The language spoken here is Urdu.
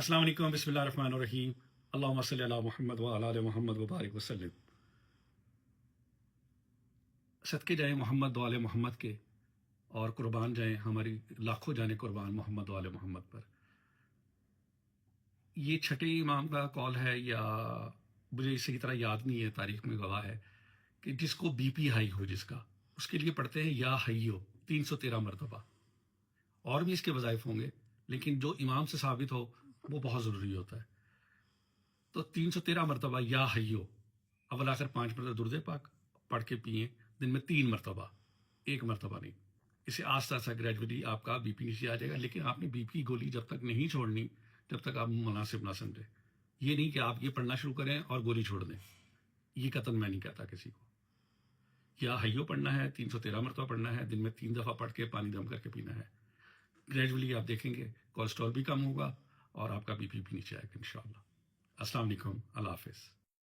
السلام علیکم، بسم اللہ الرحمن الرحیم، اللہم صلی علی محمد وعلی آل محمد وبارک وسلم۔ صدقے جائیں محمد و آل محمد کے، اور قربان جائیں ہماری لاکھوں جانے قربان محمد و آل محمد پر۔ یہ چھٹے امام کا قول ہے، یا مجھے اسی طرح یاد نہیں ہے، تاریخ میں گواہ ہے کہ جس کو بی پی ہائی ہو جس کا، اس کے لیے پڑھتے ہیں یا حیو 313 مرتبہ۔ اور بھی اس کے وظائف ہوں گے، لیکن جو امام سے ثابت ہو وہ بہت ضروری ہوتا ہے۔ تو 313 مرتبہ یا حیو، اول آخر 5 مرتبہ درود پاک پڑھ کے پئیں، دن میں 3 مرتبہ، ایک مرتبہ نہیں۔ اسے آہستہ آہستہ گریجولی آپ کا بی پی نیچے آ جائے گا، لیکن آپ نے بی پی گولی جب تک نہیں چھوڑنی جب تک آپ مناسب نہ سمجھیں۔ یہ نہیں کہ آپ یہ پڑھنا شروع کریں اور گولی چھوڑ دیں، یہ قطعاً میں نہیں کہتا کسی کو۔ یا حیو پڑھنا ہے، 313 مرتبہ پڑھنا ہے، دن میں 3 دفعہ پڑھ کے پانی دم کر کے پینا ہے۔ گریجولی آپ دیکھیں گے کولیسٹرول بھی کم ہوگا اور آپ کا بی پی بھی نیچے آئے گا انشاءاللہ۔ السلام علیکم، اللہ حافظ۔